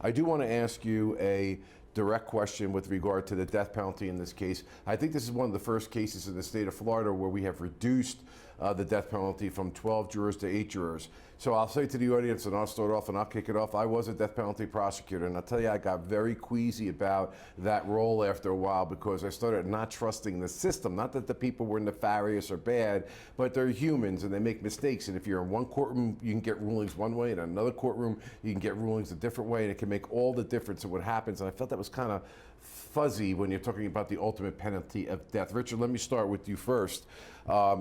I do want to ask you a direct question with regard to the death penalty in this case. I think this is one of the first cases in the state of Florida where we have reduced the death penalty from 12 jurors to 8 jurors. So I'll say to the audience, and I'll start off and I'll kick it off, I was a death penalty prosecutor, and I'll tell you, I got very queasy about that role after a while because I started not trusting the system. Not that the people were nefarious or bad, but they're humans and they make mistakes. And if you're in one courtroom, you can get rulings one way, and in another courtroom, you can get rulings a different way, and it can make all the difference in what happens. And I felt that was kind of fuzzy when you're talking about the ultimate penalty of death. Richard, let me start with you first.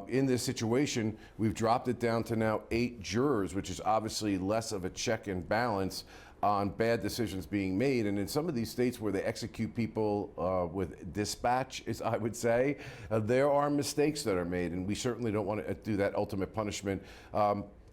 In this situation, we've dropped it down to now 8 jurors, which is obviously less of a check and balance on bad decisions being made. And in some of these states where they execute people with dispatch, as I would say, there are mistakes that are made, and we certainly don't want to do that ultimate punishment.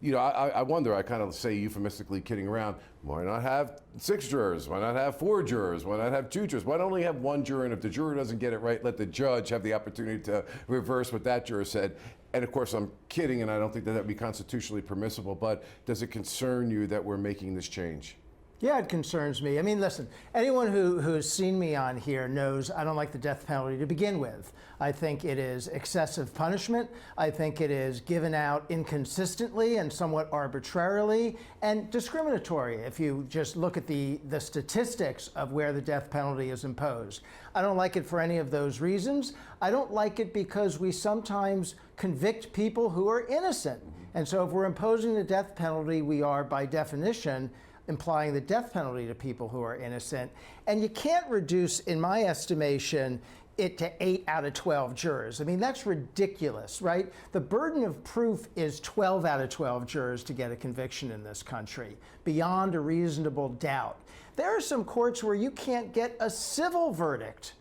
You know, I wonder, I kind of say euphemistically kidding around, why not have 6 jurors? Why not have 4 jurors? Why not have 2 jurors? Why only have 1 juror? And if the juror doesn't get it right, let the judge have the opportunity to reverse what that juror said. And of course, I'm kidding, and I don't think that would be constitutionally permissible, but does it concern you that we're making this change? Yeah, it concerns me. I mean, listen, anyone who's seen me on here knows I don't like the death penalty to begin with. I think it is excessive punishment. I think it is given out inconsistently and somewhat arbitrarily and discriminatory if you just look at the statistics of where the death penalty is imposed. I don't like it for any of those reasons. I don't like it because we sometimes convict people who are innocent. And so if we're imposing the death penalty, we are, by definition, implying the death penalty to people who are innocent. And you can't reduce, in my estimation, it to 8 out of 12 jurors. I mean, that's ridiculous, right? The burden of proof is 12 out of 12 jurors to get a conviction in this country, beyond a reasonable doubt. There are some courts where you can't get a civil verdict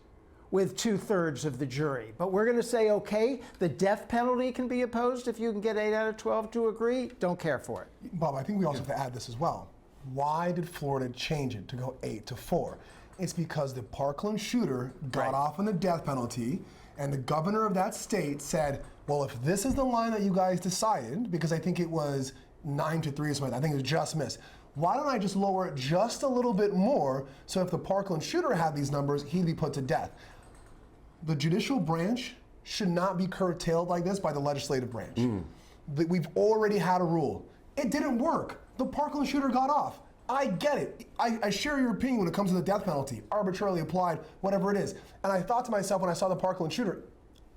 with 2/3 of the jury. But we're going to say, okay, the death penalty can be opposed if you can get 8 out of 12 to agree. Don't care for it. Bob, I think we also have to add this as well. Why did Florida change it to go 8 to 4? It's because the Parkland shooter got off on the death penalty, and the governor of that state said, well, if this is the line that you guys decided, because I think it was 9 to 3 or something, I think it was just missed, why don't I just lower it just a little bit more so if the Parkland shooter had these numbers, he'd be put to death. The judicial branch should not be curtailed like this by the legislative branch. We've already had a rule. It didn't work. The Parkland shooter got off. I get it. I share your opinion when it comes to the death penalty, arbitrarily applied, whatever it is. And I thought to myself when I saw the Parkland shooter,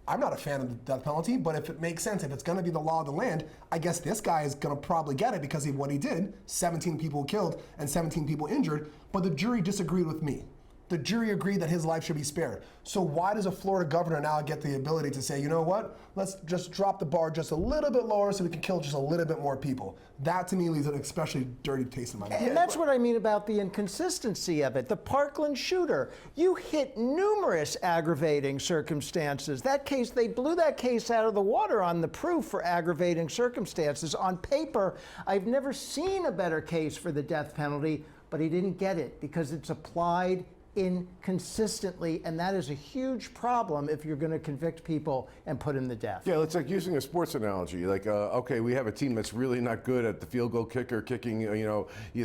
I'm not a fan of the death penalty, but if it makes sense, if it's going to be the law of the land, I guess this guy is going to probably get it because of what he did. 17 people killed and 17 people injured, but the jury disagreed with me. The jury agreed that his life should be spared. So why does a Florida governor now get the ability to say, you know what, let's just drop the bar just a little bit lower so we can kill just a little bit more people? That to me leaves an especially dirty taste in my mouth. And that's what I mean about the inconsistency of it. The Parkland shooter, you hit numerous aggravating circumstances. That case, they blew that case out of the water on the proof for aggravating circumstances. On paper, I've never seen a better case for the death penalty, but he didn't get it because it's applied inconsistently, and that is a huge problem if you're going to convict people and put them to death. Yeah, it's like using a sports analogy. Like, okay, we have a team that's really not good at the field goal kicker kicking,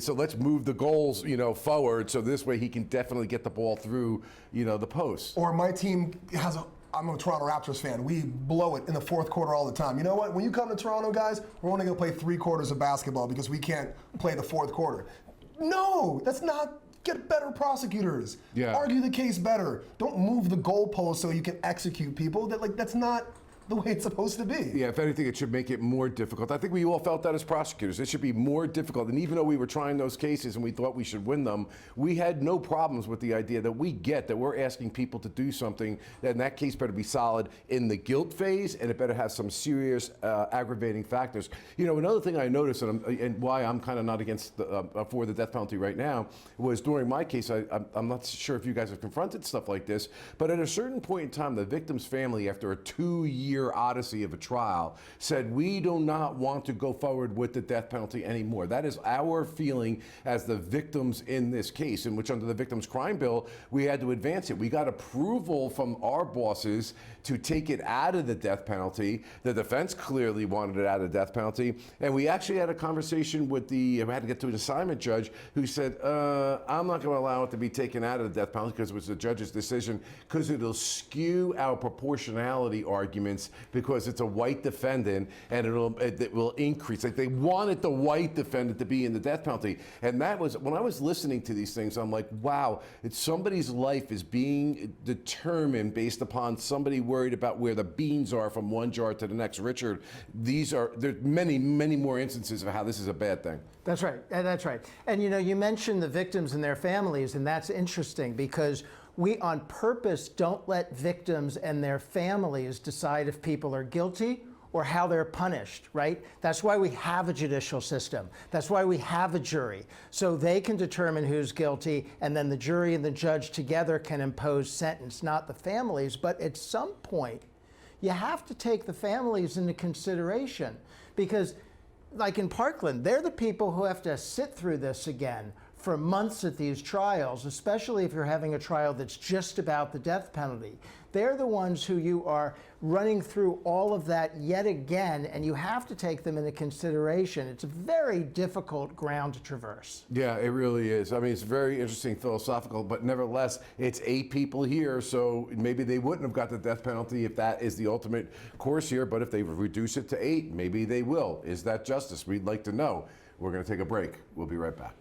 so let's move the goals, forward, so this way he can definitely get the ball through, the post. Or my team has I'm a Toronto Raptors fan. We blow it in the fourth quarter all the time. You know what? When you come to Toronto, guys, we're only going to play 3 quarters of basketball because we can't play the fourth quarter. No, that's not. Get better prosecutors. Yeah. Argue the case better. Don't move the goalpost so you can execute people. That's not the way it's supposed to be. Yeah, if anything, it should make it more difficult. I think we all felt that as prosecutors. It should be more difficult. And even though we were trying those cases and we thought we should win them, we had no problems with the idea that we get that we're asking people to do something that in that case better be solid in the guilt phase, and it better have some serious aggravating factors. Another thing I noticed, and why I'm kind of not against for the death penalty right now, was during my case, I'm not sure if you guys have confronted stuff like this, but at a certain point in time, the victim's family, after a 2-year 4-year odyssey of a trial, said we do not want to go forward with the death penalty anymore. That is our feeling as the victims in this case, in which under the Victims' Crime Bill, we had to advance it. We got approval from our bosses to take it out of the death penalty. The defense clearly wanted it out of the death penalty. And we actually had a conversation with I had to get to an assignment judge who said, I'm not going to allow it to be taken out of the death penalty because it was the judge's decision, because it'll skew our proportionality arguments because it's a white defendant and it will increase. Like, they wanted the white defendant to be in the death penalty. And that was, when I was listening to these things, I'm like, wow, it's somebody's life is being determined based upon somebody worried about where the beans are from one jar to the next. Richard, there's many, many more instances of how this is a bad thing. That's right. That's right. And you mentioned the victims and their families, and that's interesting because we on purpose don't let victims and their families decide if people are guilty or how they're punished, right? That's why we have a judicial system. That's why we have a jury. So they can determine who's guilty, and then the jury and the judge together can impose sentence, not the families. But at some point, you have to take the families into consideration because, like in Parkland, they're the people who have to sit through this again for months at these trials, especially if you're having a trial that's just about the death penalty. They're the ones who you are running through all of that yet again, and you have to take them into consideration. It's a very difficult ground to traverse. Yeah, it really is. I mean, it's very interesting philosophical, but nevertheless, it's 8 people here, so maybe they wouldn't have got the death penalty if that is the ultimate course here, but if they reduce it to 8, maybe they will. Is that justice? We'd like to know. We're going to take a break. We'll be right back.